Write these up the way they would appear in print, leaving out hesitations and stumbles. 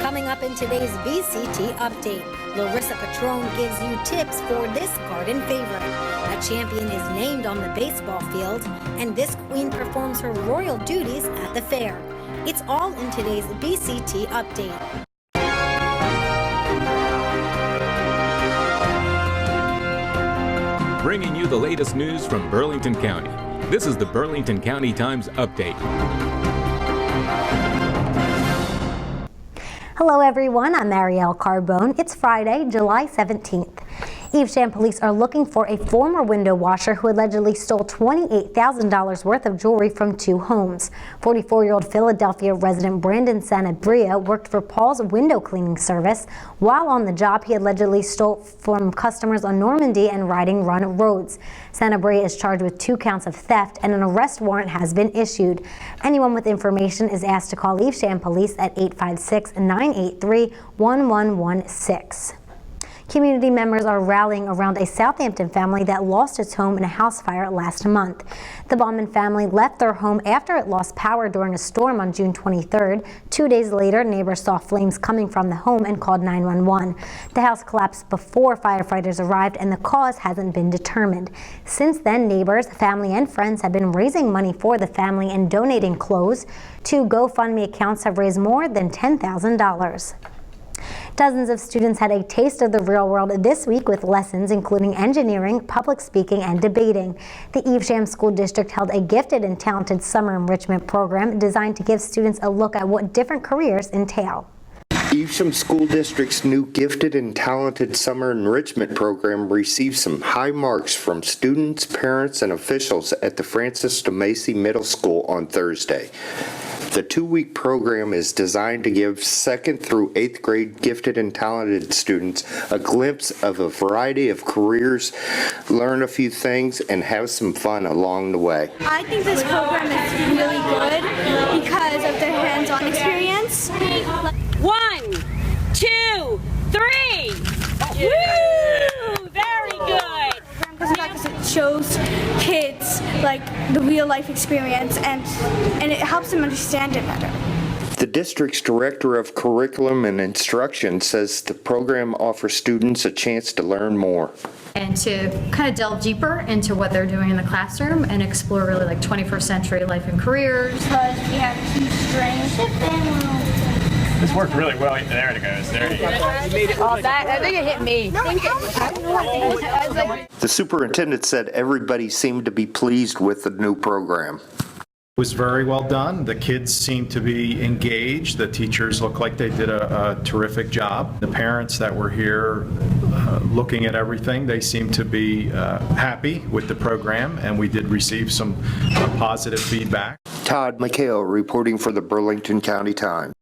Coming up in today's BCT Update, Larissa Patron gives you tips for this garden favorite. A champion is named on the baseball field, and this queen performs her royal duties at the fair. It's all in today's BCT Update. Bringing you the latest news from Burlington County. This is the Burlington County Times Update. Hello everyone, I'm Marielle Carbone. It's Friday, July 17th. Evesham police are looking for a former window washer who allegedly stole $28,000 worth of jewelry from two homes. 44-year-old Philadelphia resident Brandon Sanabria worked for Paul's window cleaning service. While on the job, he allegedly stole from customers on Normandy and Riding Run roads. Sanabria is charged with 2 counts of theft and an arrest warrant has been issued. Anyone with information is asked to call Evesham police at 856-983-1116. Community members are rallying around a Southampton family that lost its home in a house fire last month. The Bauman family left their home after it lost power during a storm on June 23rd. 2 days later, neighbors saw flames coming from the home and called 911. The house collapsed before firefighters arrived and the cause hasn't been determined. Since then, neighbors, family, and friends have been raising money for the family and donating clothes. 2 GoFundMe accounts have raised more than $10,000. Dozens of students had a taste of the real world this week with lessons including engineering, public speaking, and debating. The Evesham School District held a gifted and talented summer enrichment program designed to give students a look at what different careers entail. Evesham School District's new Gifted and Talented Summer Enrichment Program received some high marks from students, parents, and officials at the Francis de Macy Middle School on Thursday. The 2-week program is designed to give 2nd through 8th grade gifted and talented students a glimpse of a variety of careers, learn a few things, and have some fun along the way. I think this program is really good because of the hands-on experience. 1, 2, 3! Woo! Very good! Because it shows kids like the real life experience and it helps them understand it better. The district's director of curriculum and instruction says the program offers students a chance to learn more and to kind of delve deeper into what they're doing in the classroom and explore really like 21st century life and careers. Because we have 2 strings. This worked really well. There it goes. There you go. Oh, that, I think it hit me. The superintendent said everybody seemed to be pleased with the new program. It was very well done. The kids seemed to be engaged. The teachers looked like they did a terrific job. The parents that were here looking at everything, they seemed to be happy with the program, and we did receive some positive feedback. Todd McHale reporting for the Burlington County Times.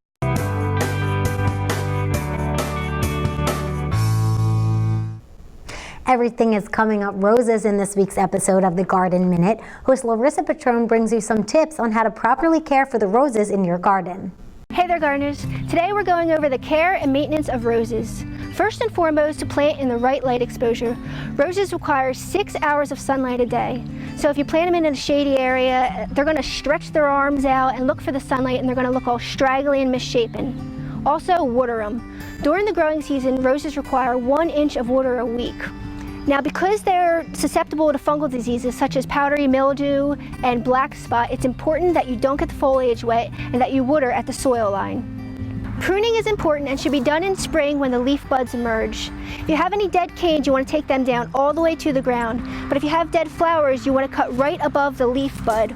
Everything is coming up roses in this week's episode of the Garden Minute. Host Larissa Patron brings you some tips on how to properly care for the roses in your garden. Hey there gardeners, today we're going over the care and maintenance of roses. First and foremost, to plant in the right light exposure. Roses require 6 hours of sunlight a day. So if you plant them in a shady area, they're going to stretch their arms out and look for the sunlight, and they're going to look all straggly and misshapen. Also, water them. During the growing season, roses require 1 inch of water a week. Now, because they're susceptible to fungal diseases such as powdery mildew and black spot, it's important that you don't get the foliage wet and that you water at the soil line. Pruning is important and should be done in spring when the leaf buds emerge. If you have any dead canes, you want to take them down all the way to the ground. But if you have dead flowers, you want to cut right above the leaf bud.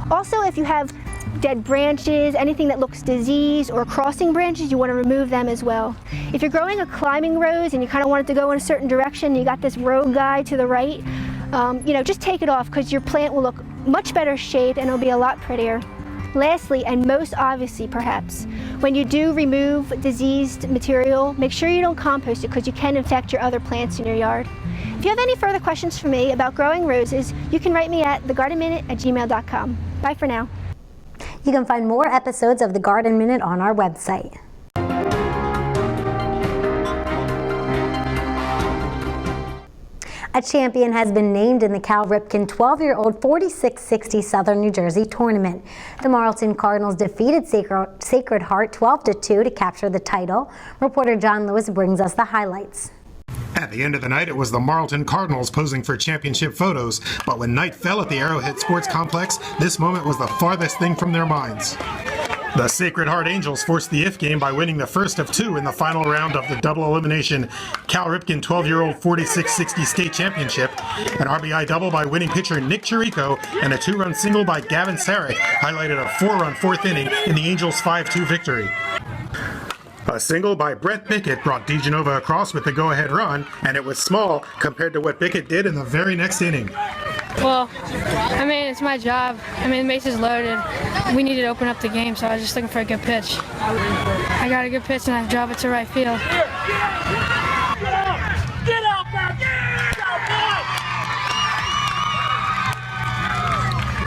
Also, if you have dead branches, anything that looks diseased, or crossing branches, you want to remove them as well. If you're growing a climbing rose and you kind of want it to go in a certain direction, you got this rogue guy to the right, just take it off because your plant will look much better shaped and it'll be a lot prettier. Lastly, and most obviously perhaps, when you do remove diseased material, make sure you don't compost it because you can infect your other plants in your yard. If you have any further questions for me about growing roses, you can write me at thegardenminute@gmail.com. Bye for now. You can find more episodes of the Garden Minute on our website. A champion has been named in the Cal Ripken 12-year-old 46-60 Southern New Jersey tournament. The Marlton Cardinals defeated Sacred Heart 12-2 to capture the title. Reporter John Lewis brings us the highlights. At the end of the night, it was the Marlton Cardinals posing for championship photos, but when night fell at the Arrowhead Sports Complex, this moment was the farthest thing from their minds. The Sacred Heart Angels forced the if game by winning the first of two in the final round of the double elimination Cal Ripken 12-year-old 46-60 state championship. An RBI double by winning pitcher Nick Chirico and a two-run single by Gavin Sarek highlighted a four-run fourth inning in the Angels' 5-2 victory. A single by Brett Bickett brought DeGenova across with the go-ahead run, and it was small compared to what Bickett did in the very next inning. Well, I mean, it's my job. I mean, the base is loaded. We needed to open up the game, so I was just looking for a good pitch. I got a good pitch, and I drove it to right field. Get out there! Get out there!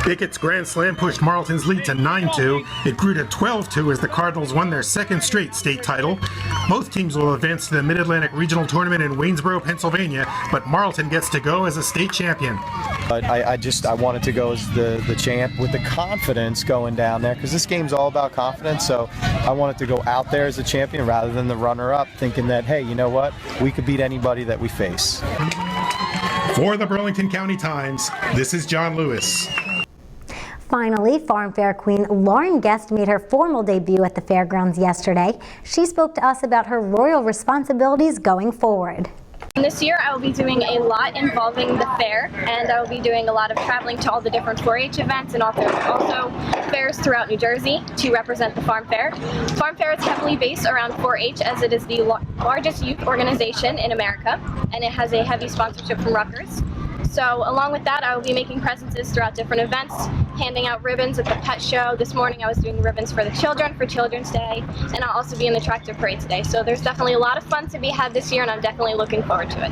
Bickett's grand slam pushed Marlton's lead to 9-2. It grew to 12-2 as the Cardinals won their second straight state title. Both teams will advance to the Mid-Atlantic Regional Tournament in Waynesboro, Pennsylvania, but Marlton gets to go as a state champion. But I wanted to go as the champ with the confidence going down there, because this game's all about confidence. So I wanted to go out there as a champion rather than the runner-up, thinking that, hey, you know what, we could beat anybody that we face. For the Burlington County Times, this is John Lewis. Finally, Farm Fair Queen Lauren Guest made her formal debut at the fairgrounds yesterday. She spoke to us about her royal responsibilities going forward. This year I will be doing a lot involving the fair, and I will be doing a lot of traveling to all the different 4-H events and also fairs throughout New Jersey to represent the Farm Fair. Farm Fair is heavily based around 4-H as it is the largest youth organization in America, and it has a heavy sponsorship from Rutgers. So along with that, I will be making presences throughout different events, handing out ribbons at the pet show. This morning I was doing ribbons for the children for Children's Day, and I'll also be in the tractor parade today. So there's definitely a lot of fun to be had this year, and I'm definitely looking forward to it.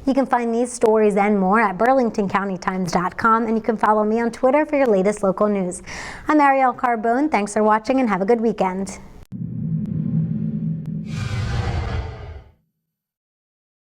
You can find these stories and more at burlingtoncountytimes.com, and you can follow me on Twitter for your latest local news. I'm Ariel Carbone. Thanks for watching and have a good weekend.